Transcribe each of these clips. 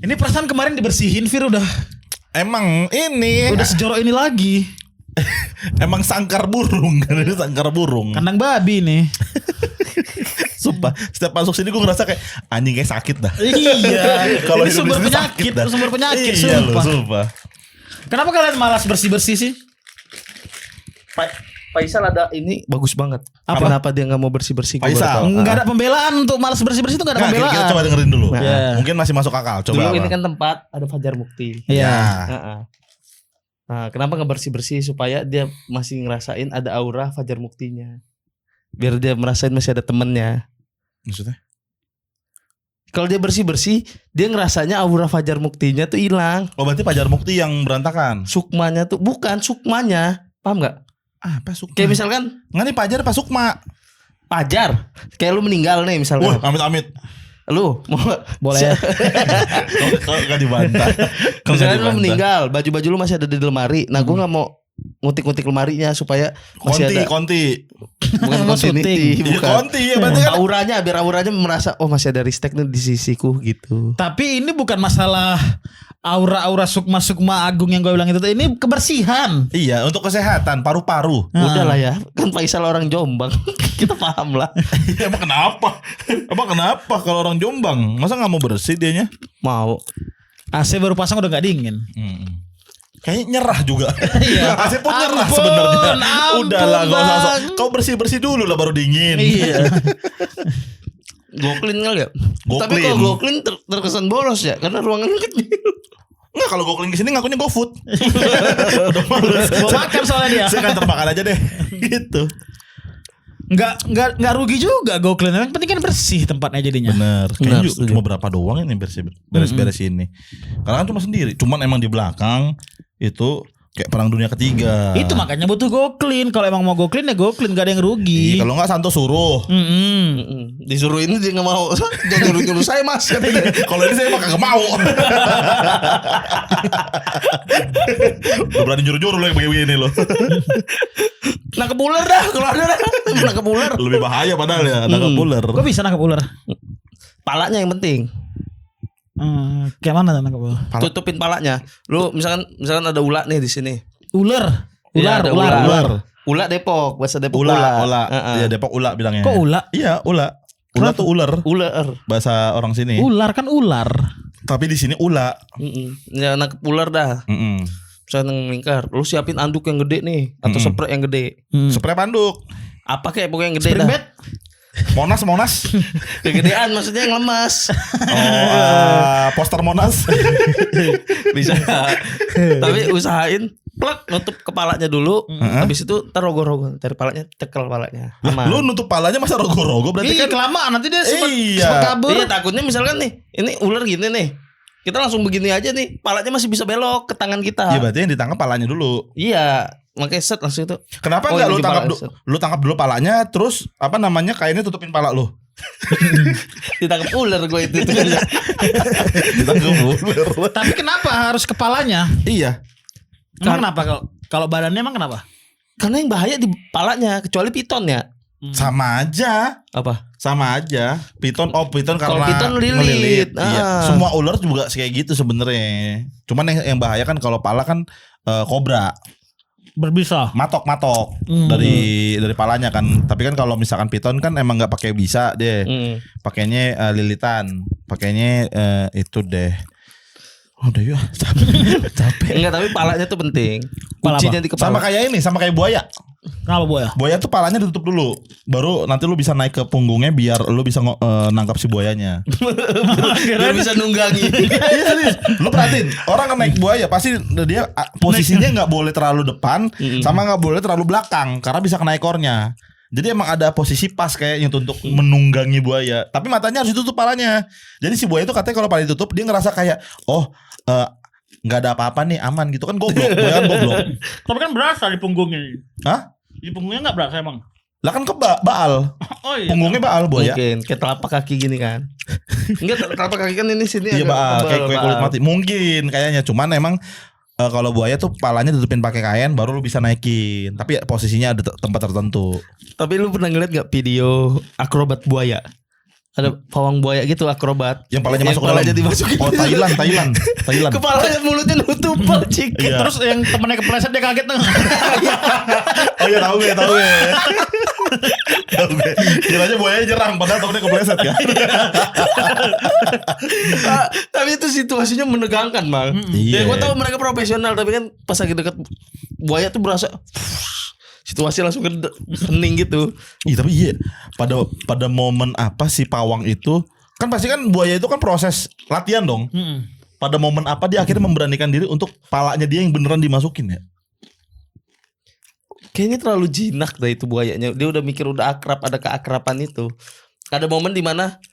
Ini perasaan kemarin dibersihin Fir udah Emang ini udah sejorok ini lagi. emang sangkar burung kan, ini sangkar burung. Kandang babi nih. Sumpah, setiap masuk sini gue ngerasa kayak anjing kayak sakit dah. Iya. Kalau Ini hidup sumber di sini penyakit, sakit dah. sumber penyakit. Iya loh, Sumpah. sumpah. Kenapa kalian malas bersih-bersih sih? Faisal ada ini bagus banget. Apa? Kenapa dia nggak mau bersih-bersih? Gua Faisal? baru tahu. Enggak ada pembelaan untuk malas bersih-bersih itu enggak ada Nah, pembelaan. kita coba dengerin dulu. Nah. Iya. Mungkin masih masuk akal. Coba. Dulu apa? ini kan tempat ada Fajar Mukti. Iya. Heeh. Nah, kenapa nggak bersih-bersih supaya dia masih ngerasain ada aura Fajar Muktinya. Biar dia merasain masih ada temennya. Maksudnya? Kalau dia bersih-bersih, dia ngerasanya aura Fajar Muktinya tuh hilang. Oh berarti Fajar Mukti yang berantakan. Sukmanya tuh bukan sukmanya. Paham nggak? Apa Sukma? Kayak misalkan Nggak nih Fajar apa Sukma? Fajar, kayak lu meninggal nih misalkan. Wah amit-amit. Lu mau Boleh. Kalau nggak dibantah. Kalau nggak misalkan lu dibantah. meninggal, baju-baju lu masih ada di lemari. Nah, gua nggak mau ngutik-ngutik lemarinya supaya masih ada Konti. bukan Mau continuity, syuting. Iya bukan. konti ya berarti kan. Auranya biar auranya merasa oh masih ada respect nih di sisiku gitu. Tapi ini bukan masalah aura-aura sukma-sukma agung yang gue bilang itu. Ini kebersihan. Iya untuk kesehatan paru-paru. Udah lah ya, kan Faisal orang Jombang. Kita paham lah. Iya, emang kenapa? Emang kenapa kalau orang Jombang masa nggak mau bersih dianya? Mau. AC baru pasang udah gak dingin. Kayaknya nyerah juga. Iya. AC pun nyerah Ampun, sebenarnya. ampun, Udahlah gak usah Bang. kau bersih-bersih dulu lah baru dingin. Iya. Goklin kali ya. Goklin. Tapi kalau Goklin terkesan boros ya, karena ruangannya kecil. Enggak kalau gue keliling kesini ngakunya GoFood. Udah males. Mau makan soalnya dia. Saya kantor makan aja deh. Gitu. Nggak rugi juga GoClean. Yang penting kan bersih tempatnya jadinya. Bener. Bener, Kayaknya setuju. cuma berapa doang ini beres-beres ini. Karena kan cuma sendiri. Cuman emang di belakang itu kayak perang dunia ketiga. Itu makanya butuh GoClean. Kalau emang mau GoClean ya GoClean, gak ada yang rugi. Iya, kalau nggak Santo suruh. Disuruh ini dia nggak mau. Jangan nyuruh saya mas. Katanya. Kalau ini saya mah kagak mau. Udah berani nyuruh-nyuruh lo yang begini lo. Nangkep ular dah kalau ada dah. Nangkep ular. Lebih bahaya padahal ya nangkap ular. Kok bisa nangkap ular? Palanya yang penting. Kayak mana nangkap ular? Tutupin palanya. Lu misalkan ada ular nih di sini. Ular. Iya, ada ular. Ular. Ula Depok, bahasa Depok Ula. Heeh. Iya Depok ula bilangnya. Kok ula? Iya ula. Ula tuh ular. Ular. Bahasa orang sini. Ular kan ular. Tapi di sini ula. Ya nangkep ular dah. Misalnya lingkar, lu siapin anduk yang gede nih atau spray yang gede. Spray panduk. Apa kayak pokoknya yang gede Spring dah. bed? Monas. Kegedean maksudnya yang lemas. Poster Monas. Bisa. Tapi usahain plak nutup kepalanya dulu. Habis itu ntar rogo-rogo dari palanya cekel palanya. Aman. Lu nutup palanya masa rogo-rogo berarti Iya kan. kelamaan nanti dia Iya. sempat kabur. Iya takutnya misalkan nih, ini ular gini nih. Kita langsung begini aja nih, palanya masih bisa belok ke tangan kita. Iya berarti yang ditangkap palanya dulu. Iya, makanya set langsung itu. Kenapa Oh, enggak yang lu di tangkap pala, set. lu tangkap dulu palanya terus apa namanya kainnya tutupin pala lu. Ditangkap ular gue itu. Ditangkap ular. Tapi kenapa harus kepalanya? Iya. Emang kenapa kalau badannya emang kenapa? Karena yang bahaya di palanya, kecuali piton ya. Sama aja. Apa? Sama aja. Piton karena Kalau piton lilit. Iya. Ah. Semua ular juga kayak gitu sebenarnya. Cuman yang bahaya kan kalau pala kan kobra. Berbisa. Matok dari palanya kan. Tapi kan kalau misalkan piton kan emang nggak pakai bisa deh. Pakainya lilitan. Pakainya itu deh. Udah ya capek. Enggak, tapi palanya tuh penting. Pala Kuncinya apa? di kepala. Sama kayak buaya. Kenapa buaya? Buaya tuh palanya ditutup dulu. Baru nanti lu bisa naik ke punggungnya biar lu bisa nangkap si buayanya. Biar bisa nunggangi. Iya serius. Lu perhatiin orang yang naik buaya pasti dia posisinya nggak boleh terlalu depan sama nggak boleh terlalu belakang karena bisa kena ekornya. Jadi emang ada posisi pas kayaknya untuk menunggangi buaya. Tapi matanya harus ditutup palanya. Jadi si buaya itu katanya kalau pala ditutup dia ngerasa kayak nggak ada apa-apa nih aman gitu kan goblok. Buaya kan goblok. Tapi kan berasa di punggungnya. Hah? Di punggungnya nggak berasa emang. Lah kan baal. Oh iya. Punggungnya baal buaya. Mungkin kayak telapak kaki gini kan. Enggak, telapak kaki kan ini sini Iya agak baal tebal, kayak kue kulit baal. mati. Mungkin kayaknya cuman emang kalau buaya tuh palanya ditutupin pakai kain baru lu bisa naikin. Tapi posisinya ada tempat tertentu. Tapi lu pernah ngeliat gak video akrobat buaya? Ada pawang buaya gitu akrobat. Yang palanya masuk ke dalam. Dimasukin. Oh, Thailand. Kepalanya mulutnya nutup cik. Iya. Terus yang temennya kepleset dia kaget tuh. Oh iya tahu gue. Tahu gue. Kiranya buayanya nyerang padahal takutnya kepleset kan. Tapi itu situasinya menegangkan, Bang. Iya. Ya gue tahu mereka profesional, tapi kan pas lagi deket buaya tuh berasa situasi langsung hening gitu. Iya tapi iya pada momen apa si pawang itu kan pasti kan buaya itu kan proses latihan dong. Pada momen apa dia akhirnya memberanikan diri untuk palanya dia yang beneran dimasukin ya? Kayaknya terlalu jinak dah itu buayanya. Dia udah mikir udah akrab, ada keakraban itu. Ada momen dimana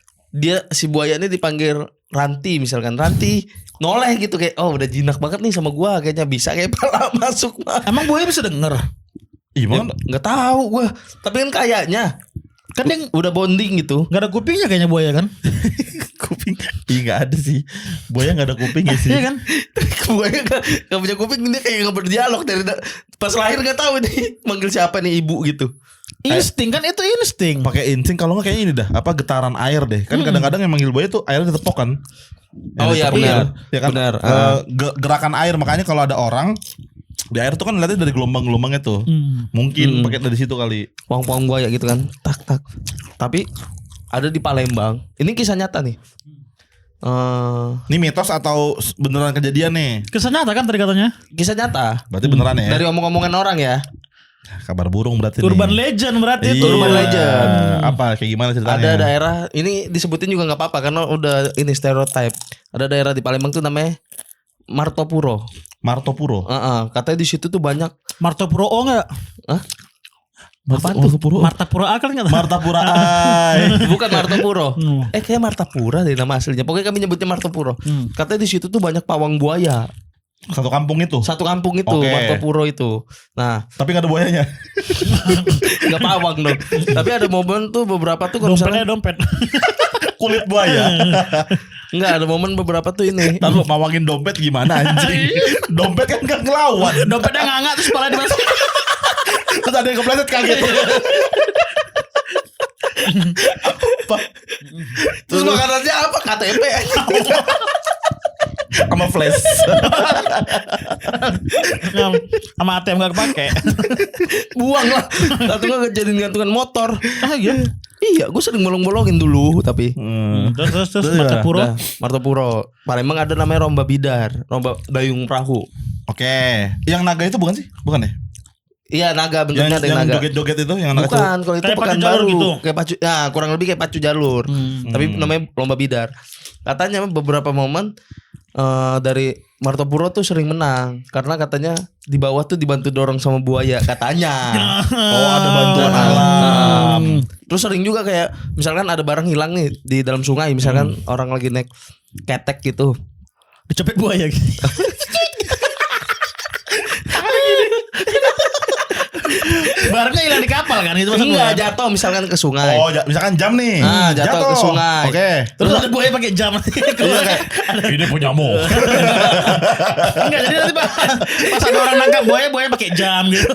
si buaya ini dipanggil Ranti misalkan. Ranti noleh gitu kayak oh udah jinak banget nih sama gua, kayaknya bisa kayak pala masuk mah. Emang buaya bisa denger? Iya Ya, kan nggak tahu gua. Tapi kan kayaknya Kan dia udah bonding gitu. gak ada kupingnya kayaknya buaya kan? kuping. Iya nggak ada sih. Buaya nggak ada kupingnya sih. Iya kan? Buaya gak punya kuping, dia kayak nggak berdialog dari pas lahir nggak tahu nih manggil siapa nih ibu gitu. Insting kan itu insting. Pakai insting kalau nggak kayaknya ini dah apa getaran air deh. Kan kadang-kadang yang manggil buaya tuh airnya ditepok kan. Oh iya benar. Ya kan? Benar. Gerakan air makanya kalau ada orang di air tuh kan lihatnya dari gelombang-gelombangnya tuh. Mungkin pakai dari situ kali. Pawang-pawang buaya gitu kan. Tak. Tapi ada di Palembang. Ini kisah nyata nih. Ini mitos atau beneran kejadian nih? Kisah nyata kan tadi katanya. Kisah nyata. Berarti beneran ya? Dari omong-omongan orang ya. Kabar burung berarti Urban nih. legend berarti itu. Iya. Urban legend. Apa kayak gimana ceritanya? Ada daerah ini disebutin juga nggak apa-apa karena udah ini stereotype. Ada daerah di Palembang tuh namanya Martopuro. Martopuro. Katanya di situ tuh banyak. Martopuro O enggak? Hah? Apaan tuh? Martapura A kan enggak? Martapura ay. Bukan Martopuro. Hmm. Kayak Martapura deh nama aslinya. Pokoknya kami nyebutnya Martopuro. Katanya di situ tuh banyak pawang buaya. Satu kampung itu. Satu kampung itu, Oke. Martopuro itu. Nah, Tapi gak ada buayanya. nggak pawang dong. Tapi ada momen tuh beberapa tuh kalau Dompetnya misalnya dompet. Kulit buaya. nggak ada momen beberapa tuh ini. Ntar lu mawangin dompet gimana anjing? Dompet kan gak ngelawan. Dompetnya nganga terus kepala dimasukin. Terus ada yang kepleset kaget. Apa? Terus makanannya apa? KTP. Sama flash. Sama ATM gak kepake. Buang lah. Atau nggak jadiin gantungan motor. Ah iya. Iya, gue sering bolong-bolongin dulu tapi. Terus Terus Martapuro. Nah, Martopuro. Palembang ada namanya Lomba Bidar, Lomba Dayung Perahu. Oke. Yang naga itu bukan sih? Bukan ya? Iya naga bentuknya ada Yang naga. joget-joget itu yang naga Bukan, kalau itu Kayak pacu pekan jalur baru gitu. kayak pacu, ya kurang lebih kayak pacu jalur. Tapi namanya Lomba Bidar. Katanya beberapa momen dari Martopuro tuh sering menang karena katanya di bawah tuh dibantu dorong sama buaya katanya. Oh, ada bantuan alam. Terus sering juga kayak misalkan ada barang hilang nih di dalam sungai, misalkan orang lagi naik ketek gitu. Dicepet buaya gitu. Barangnya hilang di kapal kan itu maksudnya. Enggak jatuh misalkan ke sungai. Oh, misalkan jam nih. Jatuh ke sungai. Oke. Terus ada buaya pakai jam. Iya kayak ini punyamu. Enggak, jadi nanti pas ada orang nangkap buaya pakai jam gitu.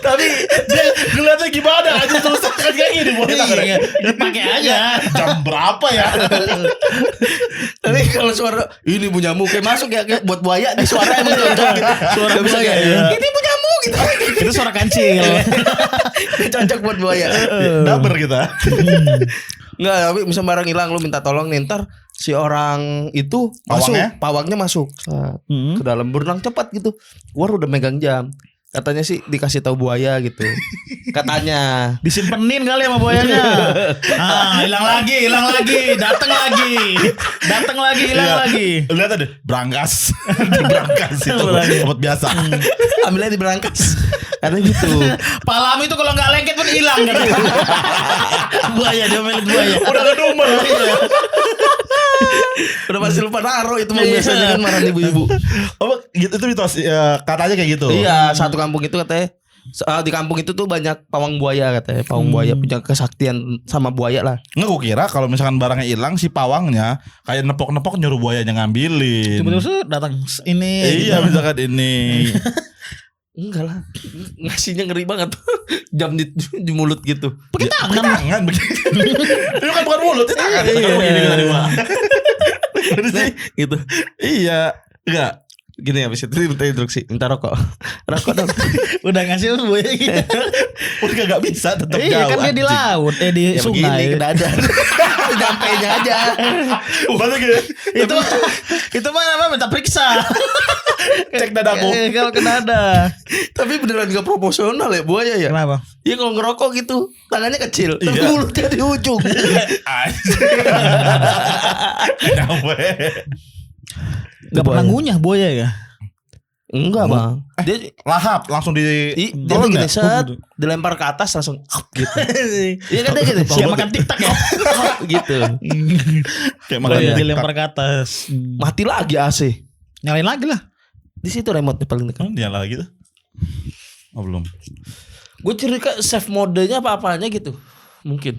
Tapi dia ngeliatnya gimana aja terus kan kayak gini buaya tangannya. Iya, dia pakai aja. Jam berapa ya? Tapi kalau suara ini punyamu kayak masuk ya kayak buat buaya di suara emang cocok gitu. Suara Nggak bisa buaya kayak, ya. ya. Ini punyamu gitu. Itu suara kancil. Cocok buat buaya. Daber kita. Enggak, tapi misal barang hilang lu minta tolong nih, ntar si orang itu Pawangnya? masuk, pawangnya masuk ke dalam berenang cepat gitu. Keluar udah megang jam. Katanya sih dikasih tahu buaya gitu. Katanya. Disimpenin kali sama buayanya. Hilang lagi, datang lagi, hilang Iya. lagi. Lihat ada berangkas. Berangkas itu obat biasa. Ambilnya di berangkas. Katanya gitu. Palamu itu kalau nggak lengket pun hilang kan. Buaya dia milik buaya. Udah kedumel. Udah pasti lupa naruh itu mah biasanya kan marah ibu-ibu. Oh, gitu itu mitos. Katanya kayak gitu. Iya, satu kampung itu katanya di kampung itu tuh banyak pawang buaya katanya. Pawang buaya punya kesaktian sama buaya lah. Nggak, gue kira kalau misalkan barangnya hilang si pawangnya kayak nepok-nepok nyuruh buayanya ngambilin. Tiba-tiba datang ini. Iya, misalkan ini. Enggak lah. Ngasihnya ngeri banget. Jam di mulut gitu. Pakai Pakai tangan. tangan begitu. Itu kan bukan mulut, itu tangan. Gitu. Iya. Enggak. Gini habis itu minta instruksi, minta rokok. Rokok dong. Udah ngasih buaya gitu. Udah gak bisa tetap Iya jauh. kan dia di laut, di Ya begini sungai. ke dada. Nyampainya aja. Masa gitu? Itu mah namanya minta periksa. Cek dadaku. Kalau ke dada. Tapi beneran gak proporsional ya buaya ya. Kenapa? Ya kalau ngerokok gitu tangannya kecil, tapi Iya. mulutnya di ujung. Nyampe. Gak pernah ngunyah buaya ya? Enggak bang. Dia Lahap langsung di dia tuh tolong gini nggak? set, dilempar ke atas langsung gitu. Iya kan dia gitu. Siap makan tiktak ya? Gitu. Kayak Makan makan dilempar ke atas. Mati lagi AC. Nyalain lagi lah. Di situ remote paling dekat. Dia lagi tuh. Oh belum. Gue cerita save modenya apa-apanya gitu. Mungkin.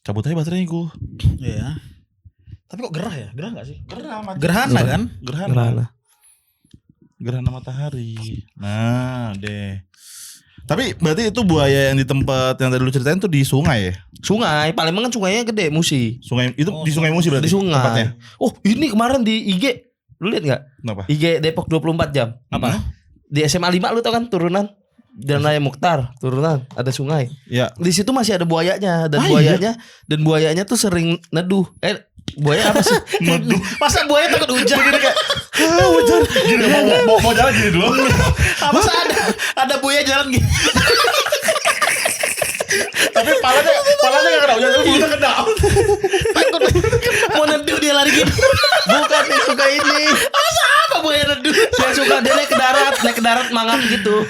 Cabut aja baterainya gue. Iya. Tapi kok gerah ya? Gerah gak sih? Gerhana Gerhana kan? Gerhana matahari. Nah, deh. Tapi berarti itu buaya yang di tempat yang tadi lu ceritain tuh di sungai ya? Sungai, Palembang kan sungainya gede, Musi. Sungai itu di Sungai Musi berarti Di sungai. tempatnya. Oh, ini kemarin di IG. Lu lihat enggak? Kenapa? IG Depok 24 jam. Apa? Di SMA 5 lu tau kan turunan Jalan Raya Mukhtar, turunan ada sungai. Ya. Di situ masih ada buayanya dan Ah, buayanya tuh sering neduh. Buaya apa sih? Neduh. Masa buaya takut hujan? Hujan. Gini mau jalan gini dulu. Masa ada buaya jalan gitu? Tapi palanya gak kena hujan, tapi mulutnya kena. Takut mau neduh dia lari gitu. Bukan yang suka ini. Masa apa buaya neduh? Yang suka dia naik ke darat mangap gitu.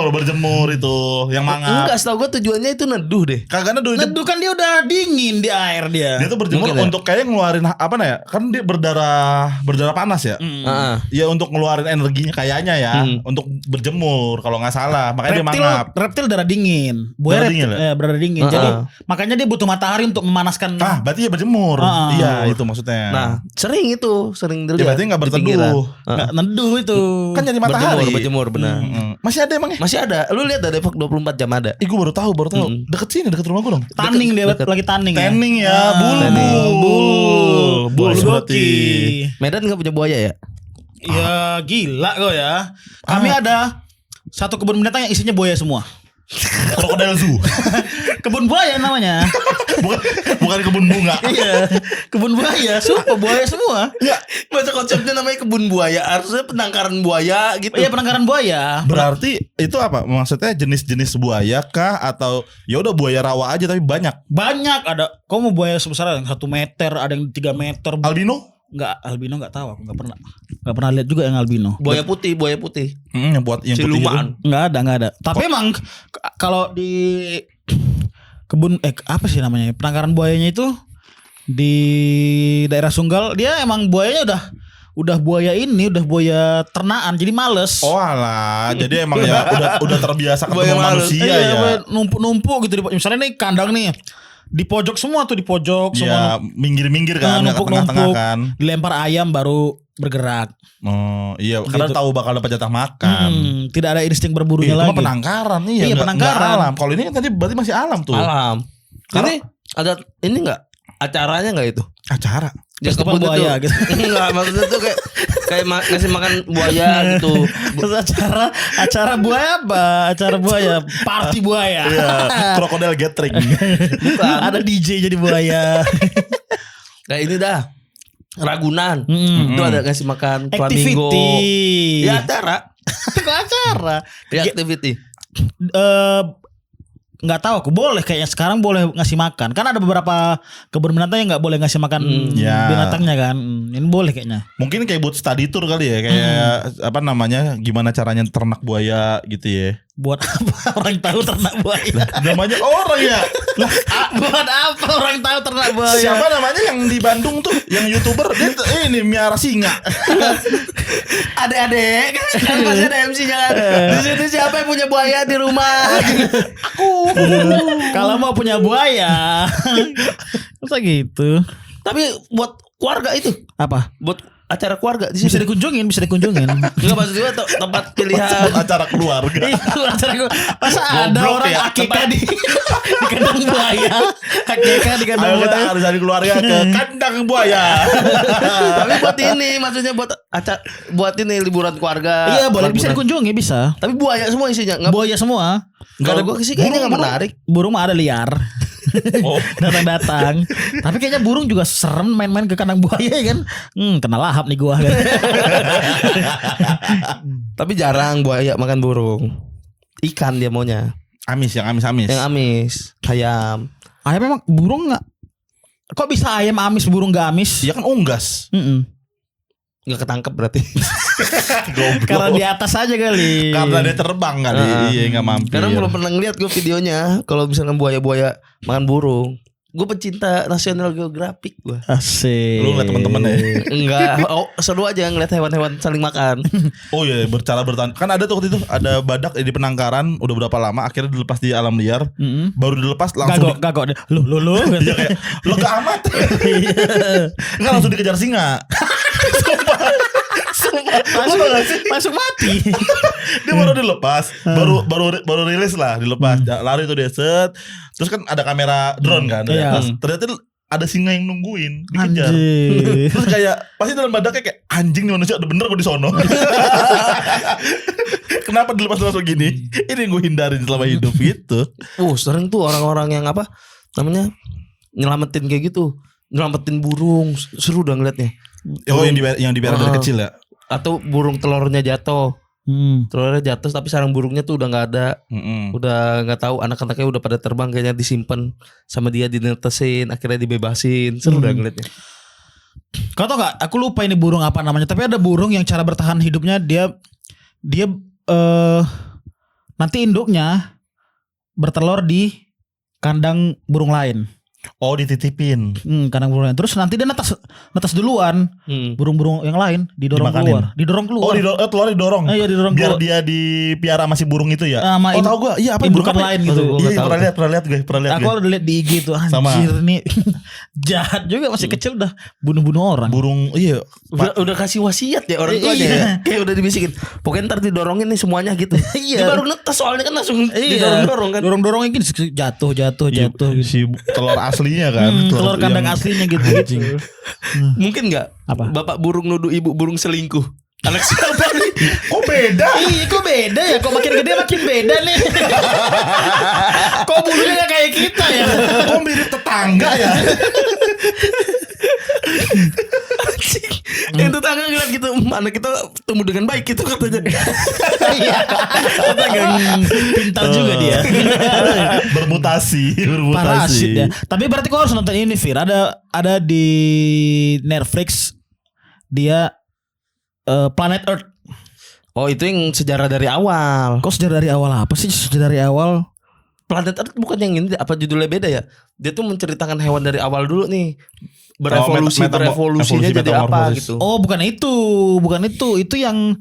Berjemur itu yang mangap. Enggak, setahu gue tujuannya itu neduh deh. Kagak neduh. Neduh kan dia udah dingin di air dia. Dia tuh berjemur Mungkin ya. untuk kayak ngeluarin apa ya? Kan dia berdarah panas ya. Heeh. Ya untuk ngeluarin energinya kayaknya ya, untuk berjemur kalau nggak salah. Makanya dia mangap. Reptil darah dingin. Darah Buaya dingin berdarah dingin. Jadi makanya dia butuh matahari untuk memanaskan. Ah, berarti ya berjemur. Iya, itu maksudnya. Nah, sering ya berarti nggak berteduh. Nggak neduh itu. Kan jadi matahari. Berjemur benar. Masih ada emangnya? Masih ada. Lu lihat ada Depok 24 jam ada. Ih, gue baru tahu. Deket sini, deket rumah gue dong. Tanning dia lagi tanning. Tanning ya, Bul berarti. Medan enggak punya buaya ya? Ya gila kok ya. Kami ada satu kebun binatang yang isinya buaya semua. Krokodil zoo. Kebun buaya namanya. Bukan kebun bunga. Iya, kebun buaya, sumpah buaya semua. Ya, Masa konsepnya namanya kebun buaya, harusnya penangkaran buaya gitu. Iya, penangkaran buaya. berarti itu apa? Maksudnya jenis-jenis buaya kah atau ya udah buaya rawa aja tapi banyak? Banyak ada. Kau mau buaya sebesar yang 1 meter, ada yang 3 meter. Albino? Enggak, albino enggak tahu, aku enggak pernah lihat juga yang albino. Buaya putih. Yang buat yang putih gitu. Siluman. Enggak ada. Tapi emang kalau di kebun apa sih namanya? Penangkaran buayanya itu di daerah Sunggal, dia emang buayanya udah buaya buaya ternaan, jadi males. Oh alah, jadi emang ya udah terbiasa ketemu Buaya males. manusia Iya, ya. numpuk-numpuk gitu. Misalnya nih kandang nih di pojok semua tuh, di pojok Ya semua. minggir-minggir kan, nggak ke tengah-tengah kan. Dilempar ayam baru bergerak. Oh iya, karena Gitu. tahu bakal dapat jatah makan. Tidak ada insting Itu berburunya mah lagi. penangkaran nih ya, Iya, nggak penangkaran. alam. Kalau ini kan tadi berarti masih alam tuh. Alam. Karena- Ini ada ini enggak acaranya enggak itu? Acara. Ya, Festival kebun buaya itu. gitu. Enggak, maksudnya tuh kayak ngasih makan buaya gitu. Terus acara buaya apa? Acara buaya, party buaya. Iya, krokodil gathering. Ada DJ jadi buaya. Kayak ini dah. Ragunan. Mm. Itu ada ngasih makan flamingo. Activity. Ya acara. Kok acara? Ya activity. Nggak tahu aku, boleh kayaknya sekarang boleh ngasih makan. Kan ada beberapa kebun binatang yang nggak boleh ngasih makan Ya. binatangnya kan. Ini boleh kayaknya. Mungkin kayak buat study tour kali ya, kayak apa namanya, gimana caranya ternak buaya gitu ya. Buat apa orang tahu ternak buaya? Namanya orang ya. Lah, Buat apa orang tahu ternak buaya? siapa namanya yang di Bandung tuh, yang YouTuber dia ini miara singa. Adek-adek kan pasti ada MC-nya kan. Di situ siapa yang punya buaya di rumah? Kalau mau punya buaya, masa gitu? Tapi buat keluarga itu, Apa? buat acara keluarga di Bisa situ. dikunjungin. Enggak maksud gue tempat pilihan. Acara keluarga. Itu acara masa ada Goblok orang ya. akikah di kandang buaya. Akikah di kandang Ayo kita buaya. harus dari keluarga ke kandang buaya. Tapi buat ini maksudnya buat ini liburan keluarga. Iya boleh bisa liburan. dikunjungi bisa. Tapi buaya semua isinya. Enggak Buaya semua. Kalau gue sih kayaknya enggak menarik. Burung mah ada liar. Oh. Datang-datang. Tapi kayaknya burung juga serem main-main ke kandang buaya kan. Kena lahap nih gua kan. Tapi jarang buaya makan burung. Ikan dia maunya. Amis yang amis-amis. Yang amis, ayam. Ayam memang burung nggak? Kok bisa ayam amis burung nggak amis? Iya kan unggas. Enggak ketangkep berarti. Karena di atas aja kali. Karena dia terbang kali. Iya enggak mampir. Karena belum pernah ngeliat gue videonya. Kalau misalnya buaya-buaya makan burung. Gue pecinta National Geographic gue. Asik. Lu ngeliat temen-temen ya. Enggak, seru aja ngeliat hewan-hewan saling makan. Oh iya, bercara bertahan. Kan ada tuh waktu itu ada badak di penangkaran udah berapa lama akhirnya dilepas di alam liar. Baru dilepas langsung Gagok. Lu. Iya kayak lo ke amat. Enggak langsung dikejar singa. Masuk mati. Dia baru dilepas, baru rilis lah, dilepas. Lari tuh dia set. Terus kan ada kamera drone kan dari Iya. atas. Ternyata ada singa yang nungguin, dikejar. Anjir. Terus kayak pasti dalam badaknya kayak anjing nih manusia udah bener gue di sono. Kenapa dilepas begini? Ini yang gue hindarin selama hidup gitu. Sering tuh orang-orang yang apa namanya nyelamatin kayak gitu, nyelamatin burung, seru udah ngeliatnya. Oh yang dibiarkan dari kecil ya. Atau burung telurnya jatuh, telurnya jatuh tapi sarang burungnya tuh udah nggak ada, udah nggak tahu anak-anaknya udah pada terbang kayaknya disimpan sama dia dinetesin, akhirnya dibebasin, seru udah ngeliatnya. Kau tau gak? Aku lupa ini burung apa namanya. Tapi ada burung yang cara bertahan hidupnya dia nanti induknya bertelur di kandang burung lain. Oh dititipin. Kandang burung lain. Terus nanti dia netas duluan. Burung-burung yang lain didorong Dimakanin. keluar. Didorong keluar. Oh telur didorong. Iya didorong Biar keluar. dia dipiara sama si burung itu ya. Sama Oh tahu gue. Iya apa indukan burung apa? lain gitu. Iya pernah lihat gue. Aku udah lihat di IG tuh Sama. anjir nih. Jahat juga masih kecil udah bunuh-bunuh orang. Burung iya. Udah kasih wasiat ya orang tuanya Iya. ya. Kayak udah dibisikin. Pokoknya ntar didorongin nih semuanya gitu. Iya. Dia baru netes soalnya kan langsung Iya. didorong-dorong kan. Dorong-dorongnya gini jatuh gitu. Si telur aslinya kan. Telur kandang yang- aslinya gitu. Mungkin nggak Apa? bapak burung nuduh ibu burung selingkuh. Anak siapa nih? Kok beda? Iya kok beda ya. Kok makin gede makin beda nih. Kok bulunya gak kayak kita ya. Kok mirip tetangga ya? Yang tetangga ngeliat gitu, anak kita tumbuh dengan baik gitu katanya. Iya. Pintar juga dia. Bermutasi. Parasit ya. Tapi berarti kau harus nonton ini Fir. Ada di Netflix. Dia Planet Earth. Oh itu yang sejarah dari awal. Kok sejarah dari awal apa sih? Sejarah dari awal. Planet Earth bukan yang ini, apa judulnya beda ya? Dia tuh menceritakan hewan dari awal dulu nih. Berevolusinya evolusi, jadi apa metamorfosis. gitu. Oh bukan itu. Itu yang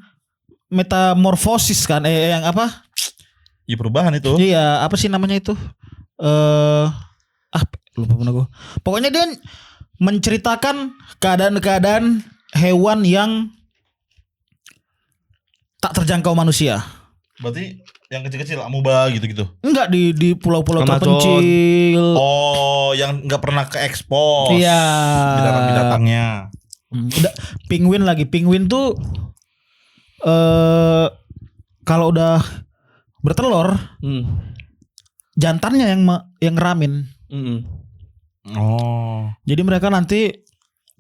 metamorfosis kan? Yang apa? Iya perubahan itu. Iya, apa sih namanya itu? Lupa pernah gue. Pokoknya dia menceritakan keadaan-keadaan hewan yang tak terjangkau manusia. Berarti yang kecil-kecil amuba gitu-gitu. Enggak di pulau-pulau Amazon. terpencil. Oh, yang nggak pernah ke ekspos. Iya. Binatang-binatangnya. Udah penguin lagi. Penguin tuh kalau udah bertelur, jantannya yang ngeramin. Oh. Jadi mereka nanti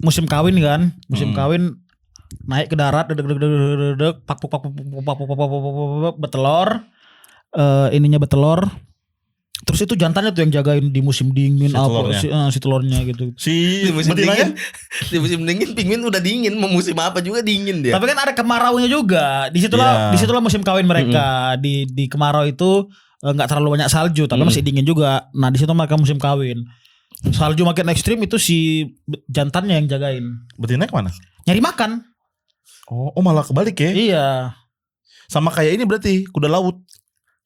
musim kawin kan, kawin naik ke darat, bertelur, ininya bertelur. Terus itu jantannya tuh yang jagain di musim dingin, si telurnya gitu. Si Di musim betinanya? dingin, di musim dingin penguin udah dingin, mau musim apa juga dingin dia. Tapi kan ada kemaraunya juga. Disitulah musim kawin mereka. Di kemarau itu nggak terlalu banyak salju, tapi masih dingin juga. Nah di situ mereka musim kawin. Salju makin ekstrim itu si jantannya yang jagain. Betinanya kemana? Nyari makan. Oh malah kebalik ya? Iya. Sama kayak ini berarti kuda laut.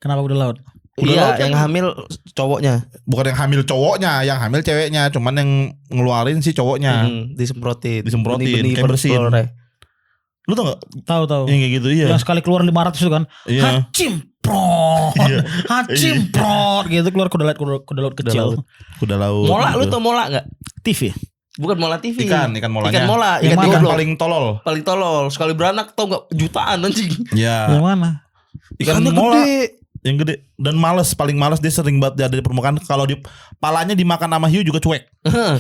Kenapa udah laut? Kuda Iya, laut kan yang hamil cowoknya. bukan yang hamil cowoknya, yang hamil ceweknya, cuman yang ngeluarin si cowoknya. Disemprotin. Disemprotin, Benih-benih kayak bersihin. telurnya. Lu tau gak Tahu. yang kayak gitu? Iya. Yang sekali keluar 500 itu kan. Iya. Hacimprot. Iya. Hacimprot gitu keluar kuda laut kecil. Kuda laut. Mola, lu gitu. tau mola gak? TV. Bukan mola TV. Ikan molanya. Ikan mola, Yang ikan mana? Ikan goblok. paling tolol. Paling tolol. Sekali beranak tau gak? Jutaan anjing. Iya. Yang mana? Ikan Ikannya mola gede. yang gede dan paling males dia sering banget dia ada di permukaan. Kalau di palanya dimakan sama hiu juga cuek.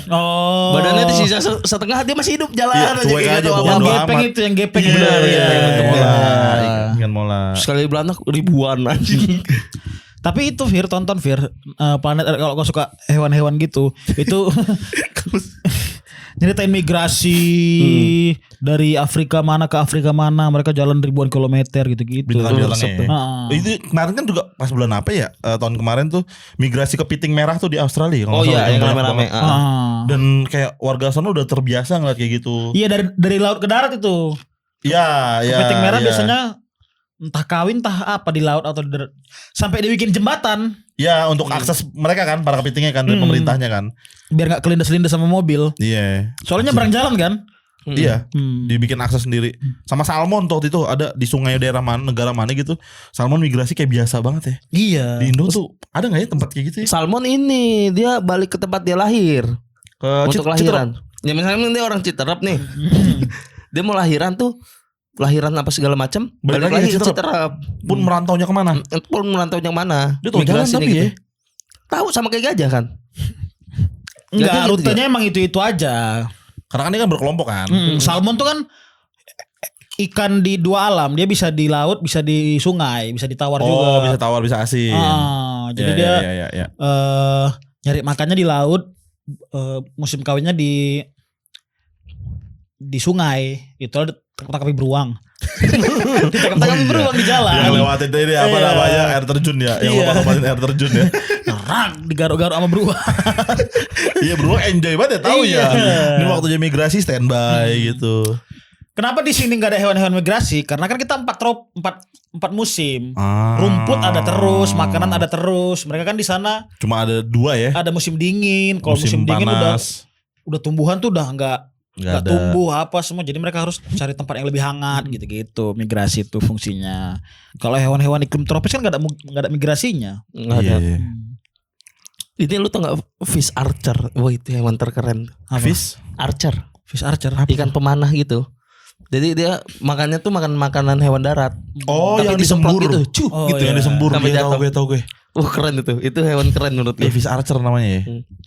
Oh. Badannya disisa setengah, dia masih hidup jalan Iya, aja cuek kayak aja, gitu. bodo Yang amat. gepeng itu, yang gepeng Iya, benar. iya, Iya. ikan mola. Ikan mola. Sekali beranak ribuan anjing. Tapi itu Fir, tonton Fir, Planet Earth, kalau kau suka hewan-hewan gitu, itu nyeritain migrasi dari Afrika mana ke Afrika mana, mereka jalan ribuan kilometer gitu-gitu. Bintang-bintangnya ya. Ah. Itu kemarin kan juga pas bulan apa ya? Tahun kemarin tuh migrasi kepiting merah tuh di Australia. kalau Oh nggak iya, salah, yang banyak rame-rame. banget. Ah. Dan kayak warga sana udah terbiasa ngeliat kayak gitu. Iya, dari laut ke darat itu. Iya, iya. Kepiting merah iya. biasanya entah kawin entah apa di laut atau di darat. Sampai dibikin jembatan Ya untuk akses mereka kan para kepitingnya kan dari pemerintahnya kan. biar nggak kelindas-lindas sama mobil. Iya. Soalnya nyebrang jalan kan. Iya. Hmm. Dibikin akses sendiri. Sama salmon tuh waktu itu ada di sungai daerah mana negara mana gitu. Salmon migrasi kayak biasa banget ya. Iya. Di Indo tuh ada nggak ya tempat kayak gitu ya? Salmon ini dia balik ke tempat dia lahir untuk lahiran. Ya misalnya dia orang Citerep nih. Dia mau lahiran tuh, lahiran apa segala macam, Balik balik lagi lagi ke ke Citerep. Citerep. Pun merantaunya kemana? Pun merantau yang mana? Dia tahu jalan Migrasinya tapi ya. Tahu sama kayak gajah kan? Enggak, Gajah gitu rutenya emang itu aja. Karena kan dia kan berkelompok kan. Salmon tuh kan ikan di dua alam, dia bisa di laut, bisa di sungai, bisa ditawar juga. Oh bisa tawar bisa asin. Jadi Iya, dia iya, iya. nyari makannya di laut, musim kawinnya di sungai. Itu tangkap beruang. Ditangkap beruang di jalan. Yang lewatin ini apa Iya. namanya air terjun ya. Yang Iya. lompat-lompatin air terjun ya. Ngerang digaruk-garuk sama beruang. Iya beruang enjoy banget ya tahu ya. Iya. Ini waktunya migrasi standby gitu. Kenapa di sini nggak ada hewan-hewan migrasi? Karena kan kita empat musim. Ah. Rumput ada terus, makanan ada terus. Mereka kan di sana Cuma ada 2 ya. ada musim dingin. Kalau musim dingin panas. udah tumbuhan tuh udah nggak Nggak ada. tumbuh apa semua. Jadi mereka harus cari tempat yang lebih hangat gitu-gitu. Migrasi itu fungsinya. Kalau hewan-hewan iklim tropis kan nggak ada migrasinya. Nggak Iya, ada. iya. Ini lu tau gak fish archer? Wah itu hewan terkeren. Apa? Fish. Archer, Fish archer. ikan pemanah gitu. Jadi dia makannya tuh makan makanan hewan darat. Oh Tapi yang disemprot disembur gitu, cuh, Oh, gitu. Yang iya. disembur. Sampai jatuh. Gue tahu gue. Keren itu hewan keren menurut gue. Fish archer namanya ya.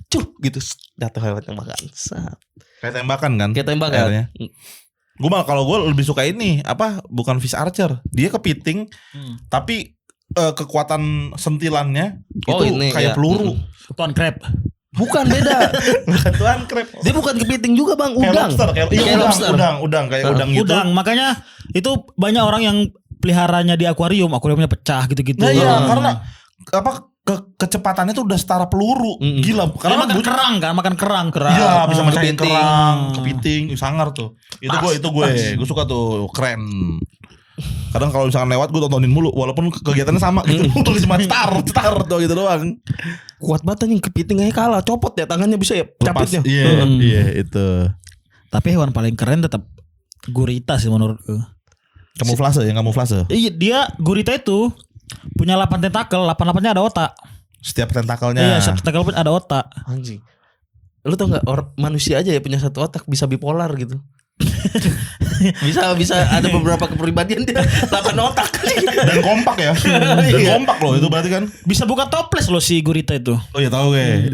Cuh gitu, jatuh hewan yang makan. Sat. Kayak tembakan kan. Kayak tembak airnya. kan. Gue malah kalau gue lebih suka ini apa bukan fish archer. Dia kepiting tapi kekuatan sentilannya Oh, itu ini, kayak ya. peluru. Tuan crab. Bukan beda. Tuan crab. Dia bukan kepiting juga bang, Kayak udang. lobster, Kayak udang, lobster. udang kayak udang gitu. Udang. Makanya itu banyak orang yang peliharanya di akuariumnya pecah gitu-gitu. Nah iya Ah. karena apa kecepatannya tuh udah setara peluru. Gila. Karena makan bocah- kerang kan, makan kerang. Iya bisa mecahin kepiting. kerang, kepiting, sangar tuh. Itu gue suka tuh keren. Kadang kalau misalkan lewat gue tontonin mulu, walaupun kegiatannya sama gitu, cuma cetar tuh gitu doang. Kuat banget nih kepiting aja kalah, copot ya tangannya bisa ya capitnya. Iya, iya itu. Tapi hewan paling keren tetap gurita sih menurutku. Kamuflase ya, kamuflase. Iya, dia gurita itu punya 8 tentakel, 8-8-nya ada otak. Setiap tentakelnya. Iya, setiap tentakel pun ada otak. Anjing. Lu tau gak manusia aja ya punya satu otak bisa bipolar gitu. bisa ada beberapa kepribadian dia 8 otak. Dan kompak ya. Dan kompak loh itu berarti kan. Bisa buka toples loh si gurita itu. Oh iya tahu gue.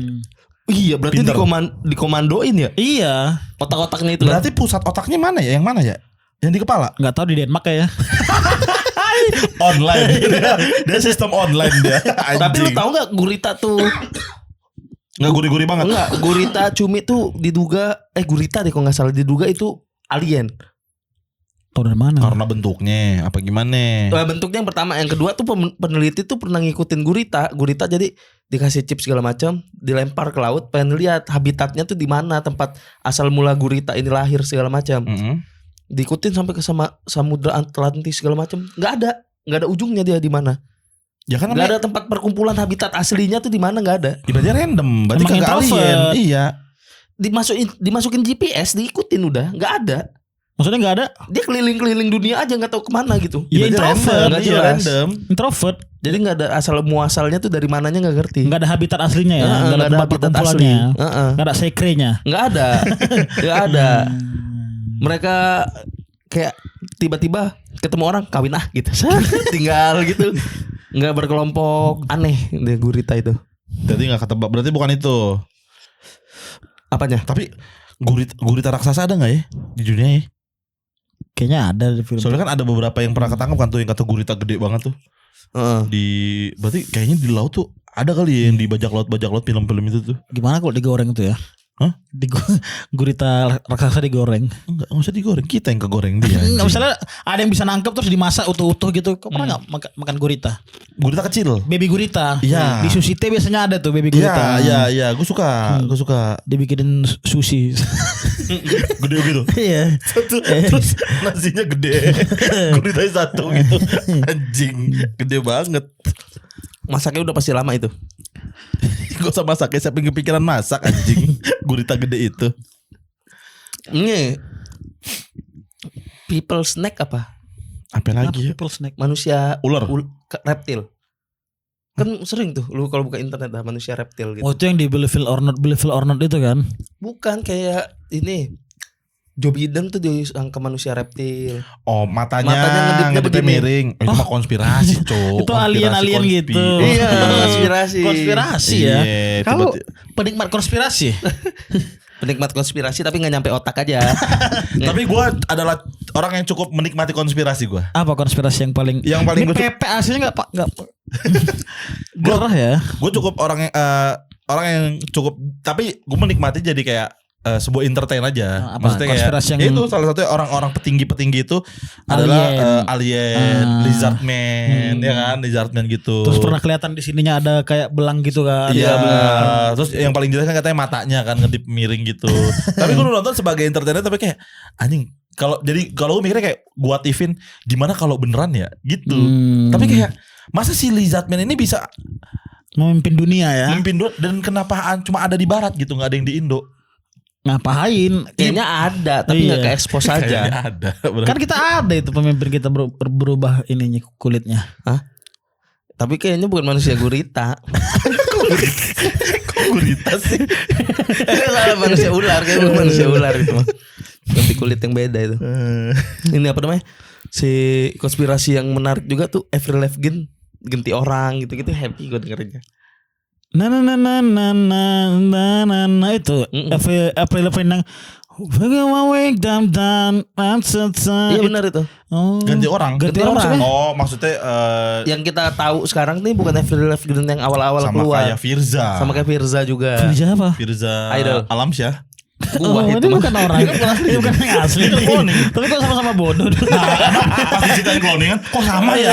Iya berarti Pinter. dikomandoin ya Iya, otak-otaknya itu kan? Berarti pusat otaknya mana ya? Yang mana ya? Yang di kepala? nggak tahu di Denmark ya. Online. Dia sistem online dia. Tapi lu tahu gak gurita tuh Nggak gurih-gurih banget. enggak, gurita cumi tuh diduga gurita deh kalau nggak salah diduga itu alien. Tahu dari mana? Karena bentuknya apa gimana? Bentuknya yang pertama, yang kedua tuh peneliti tuh pernah ngikutin gurita jadi dikasih chip segala macam, dilempar ke laut, pengen lihat habitatnya tuh di mana, tempat asal mula gurita ini lahir segala macam. Diikutin sampai ke samudra Atlantis segala macam, nggak ada ujungnya dia di mana. Ya kan Gak namanya ada tempat perkumpulan habitat aslinya tuh di mana, nggak ada. ibaratnya random. Berarti Emang kagak introvert. alien. Iya. Dimasukin GPS, diikutin udah, nggak ada. Maksudnya nggak ada Dia keliling-keliling dunia aja nggak tahu kemana gitu. Ya, Ibaratnya introvert, random, nggak iya, jelas. random. introvert, Jadi nggak ada asal muasalnya tuh dari mananya nggak ngerti. nggak ada habitat aslinya ya, Heeh, nggak ada nggak ada tempat habitat perkumpulannya, asli. Heeh. nggak ada sekrenya. Nggak ada, nggak ada. Mereka kayak tiba-tiba ketemu orang kawin gitu, tinggal gitu, nggak berkelompok, aneh dia gurita itu. Jadi nggak ketebak. Berarti bukan itu. Apanya? Tapi gurita raksasa ada nggak ya di dunia ya? Kayaknya ada di film. Soalnya kan ada beberapa yang pernah ketangkap kan tuh yang kata gurita gede banget tuh. Heeh. Berarti kayaknya di laut tuh ada kali ya yang di bajak laut film-film itu tuh. Gimana kalau digoreng itu ya? Hah? Gurita raksasa digoreng. Enggak usah digoreng, kita yang kegoreng dia. Nggak, anjing. misalnya ada yang bisa nangkep terus dimasak utuh-utuh gitu. Kok pernah nggak makan gurita? Gurita kecil. Baby gurita. Iya. Di sushi teh biasanya ada tuh baby gurita. Iya, gue suka, gue suka. Dibikinin sushi. Gede gitu. Iya. Terus nasinya gede, guritanya satu gitu. Anjing, gede banget. Masaknya udah pasti lama itu. Gak usah masak, siapa yang kepikiran masak anjing. Gurita gede itu. Ini people snack apa? Apa lagi ya? People snack. Manusia Ular. reptil. Kan sering tuh lu kalau buka internet dah manusia reptil gitu. Oh itu yang di Believable or Not itu kan? Bukan kayak ini. Joe Biden tuh disangka manusia reptil. Oh matanya Matanya ngedipnya ngedipnya begini. miring. Itu mah konspirasi cok. Itu alien-alien gitu. Iya, konspirasi. Konspirasi ya. Iya, Kamu tiba-tiba- penikmat konspirasi? Penikmat konspirasi tapi nggak nyampe otak aja. Tapi gue adalah orang yang cukup menikmati konspirasi gue. Apa konspirasi yang paling? Yang paling Ini gua PP aslinya nggak pak nggak. Gerah ya. Gue cukup orang yang cukup, tapi gue menikmati jadi kayak sebuah entertain aja. Apa? Maksudnya Konspirasi kayak yang- itu salah satunya orang-orang petinggi-petinggi itu adalah alien, lizard man, ya kan, lizard man gitu. Terus pernah kelihatan di sininya ada kayak belang gitu kan? Iya benar. Terus yang paling jelas kan katanya matanya kan ngedip miring gitu. Tapi gue nonton sebagai entertainer tapi kayak anjing. Kalau gue mikirnya kayak gua tifin gimana kalau beneran ya gitu. Tapi kayak masa si lizard man ini bisa Memimpin dunia ya? memimpin dan kenapa cuma ada di barat gitu, nggak ada yang di Indo? Ngapain? Kayaknya ada tapi nggak Iya. ke expose aja. Kayaknya ada. Bener. Kan kita ada itu pemimpin kita berubah ininya kulitnya. Tapi kayaknya bukan manusia gurita. Kok gurita sih? Salah manusia ular, kayak bukan manusia ular itu mah. Tapi kulit yang beda itu. Ini apa namanya? Si konspirasi yang menarik juga tuh Avril Lavigne ganti orang gitu-gitu, happy gue dengerinnya. Na itu April Lavigne yang Iya benar itu. Oh. Ganti orang. Ganti orang maksudnya? Oh maksudnya Yang kita tahu sekarang nih bukan Avril Lavigne yang awal-awal sama keluar. kayak Firza. Sama kayak Firza juga. Firza apa? Firza Idol. Alamsyah. Gua Oh, itu ini mah. bukan orang. Ini bukan yang asli. Tapi kok sama-sama bodoh. Pas diceritain cloning kan, kok sama ya?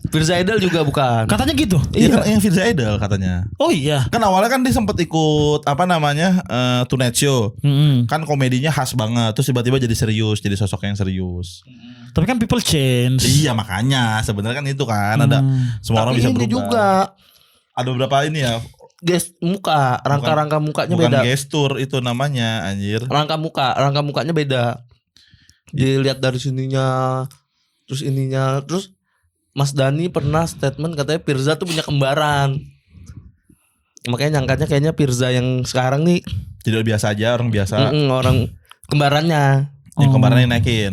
Firza Idol juga bukan. Katanya gitu. Iya kan yang Firza Idol katanya. Oh iya. Kan awalnya kan dia sempat ikut apa namanya Tonight Show. Kan komedinya khas banget. Terus tiba-tiba jadi serius, jadi sosok yang serius. Tapi kan people change. Iya makanya sebenarnya kan itu kan ada semua orang Tapi bisa ini berubah. juga Ada beberapa ini ya. muka, rangka-rangka mukanya Bukan beda. gestur itu namanya anjir. Rangka mukanya beda. Dilihat dari sininya, terus ininya, terus Mas Dani pernah statement katanya Firza tuh punya kembaran. Makanya nyangkanya kayaknya Firza yang sekarang nih Tidak biasa aja orang biasa. orang kembarannya. Yang kembarannya naikin.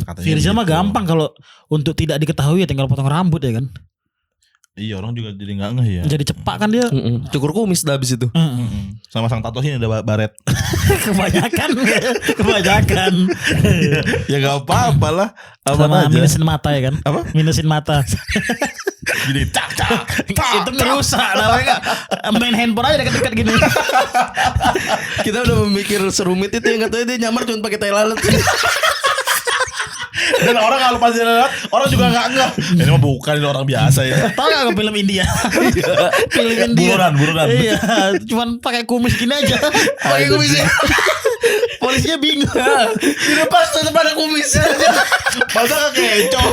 Katanya Firza mah gitu. gampang kalau untuk tidak diketahui ya tinggal potong rambut ya kan. Iya orang juga jadi nggak ngeh ya. Jadi cepak kan dia. Cukur kumis dah abis itu. Sama sang tato ini ada baret. Kebanyakan. Ya nggak apa-apa lah. Apa Sama aja. minusin mata ya kan. Apa? Minusin mata. Gini tak. Itu ngerusak namanya. Main handphone aja dekat-dekat gini. Kita udah memikir serumit itu yang katanya dia nyamar cuma pakai tai lalat. Dan orang kalau pas lihat orang juga nggak ngeh. Ini mah bukan, ini orang biasa ya. Tahu gak film India? Film India. Burunan. Iya, cuman pakai kumis gini aja. Pakai kumis. Polisinya bingung. Dilepas tuh pada kumisnya. Masa gak kecoh?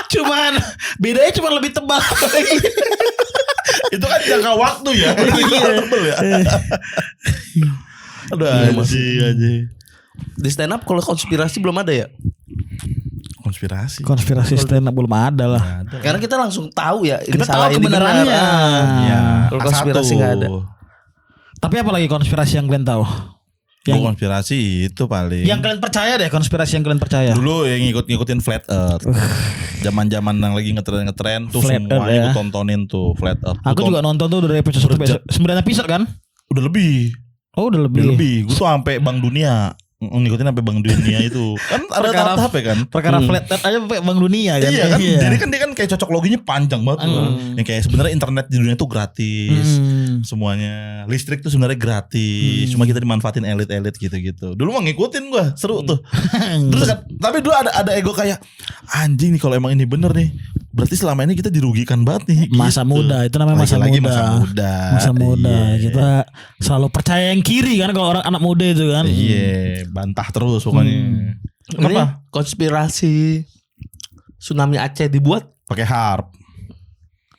Cuman bedanya cuma lebih tebal. Itu kan jangka waktu ya. Tebel ya. Aduh anjing. Di stand up kalau konspirasi belum ada ya? Konspirasi. Konspirasi stand up belum ada lah. Karena kita langsung tahu ya ini Kita salah tahu ini benar. kebenarannya. Iya. Kalau konspirasi nggak ada. Tapi apa lagi konspirasi yang kalian tahu? Yang konspirasi itu paling. Yang kalian percaya deh, konspirasi yang kalian percaya. Dulu yang ngikutin flat earth. Zaman-zaman yang lagi ngetren tuh Flat semuanya Earth, ya. gue tontonin tuh flat earth. Aku juga nonton tuh dari episode 1 sampai 9 episode kan? Udah lebih. Oh, udah Udah lebih. lebih. Gue tuh sampai Bank Dunia. Ngikutin sampai Bank Dunia itu. Kan ada Perkara- tahap ya kan? Perkara flat earth aja sampai Bank Dunia kan. Iya kan, jadi kan dia kan kayak cocok loginya panjang banget tuh. Yang kayak sebenarnya internet di dunia tuh gratis, semuanya listrik tuh sebenarnya gratis, cuma kita dimanfaatin elit-elit gitu-gitu. Dulu mah ngikutin gua, seru tuh. Terus kan, tapi dulu ada ego kayak anjing nih kalau emang ini bener nih, berarti selama ini kita dirugikan banget nih. Masa gitu. muda, itu namanya masa Lagi-lagi muda. Masa muda. Masa muda. Iya. Kita selalu percaya yang kiri kan kalau orang anak muda itu kan. Iya, bantah terus pokoknya. Ini Kenapa? konspirasi tsunami Aceh dibuat? Pakai harp.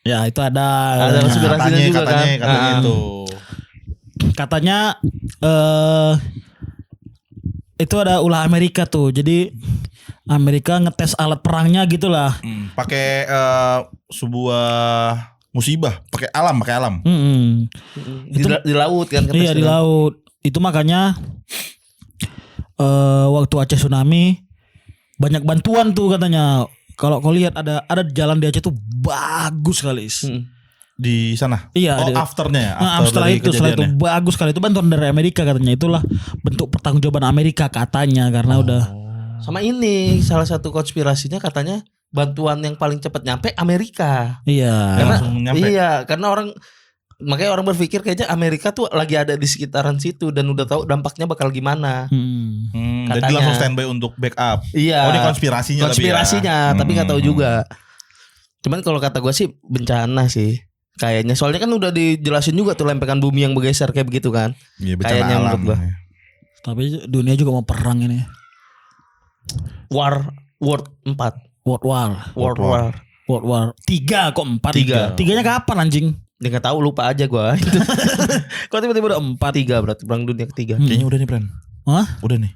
Ya itu ada. Ada konspirasinya juga kan? Katanya itu. Katanya itu ada ulah Amerika tuh. Jadi Amerika ngetes alat perangnya gitulah. Pakai sebuah musibah, pakai alam. Di laut kan? Iya di laut. Itu makanya waktu Aceh tsunami banyak bantuan tuh katanya. Kalau kau lihat ada jalan di Aceh tuh bagus sekali. Di sana. Iya, Oh, ada. afternya ya. Nah, After setelah dari itu kejadiannya. bagus sekali itu bantuan dari Amerika katanya, itulah bentuk pertanggungjawaban Amerika katanya karena udah Sama ini salah satu konspirasinya katanya bantuan yang paling cepat nyampe Amerika. iya. Karena langsung nyampe. iya, karena makanya orang berpikir kayaknya Amerika tuh lagi ada di sekitaran situ dan udah tahu dampaknya bakal gimana. Hmm. Jadi katanya. langsung standby untuk backup. Iya. Oh, ini konspirasinya Konspirasinya, tapi nggak tahu Hmm. juga. Cuman kalau kata gue sih bencana sih. Kayaknya soalnya kan udah dijelasin juga tuh lempengan bumi yang bergeser kayak begitu kan. Iya, bencana Kayaknya alam. menurut gua. Tapi dunia juga mau perang ini. World 4. World War 3 kok 4? Tiga. Tiganya kapan anjing? Dia nggak tahu, lupa aja gue. Kok tiba-tiba udah 4? 3 berarti perang dunia ketiga. Kayaknya udah nih, Pren. Hah? Udah nih.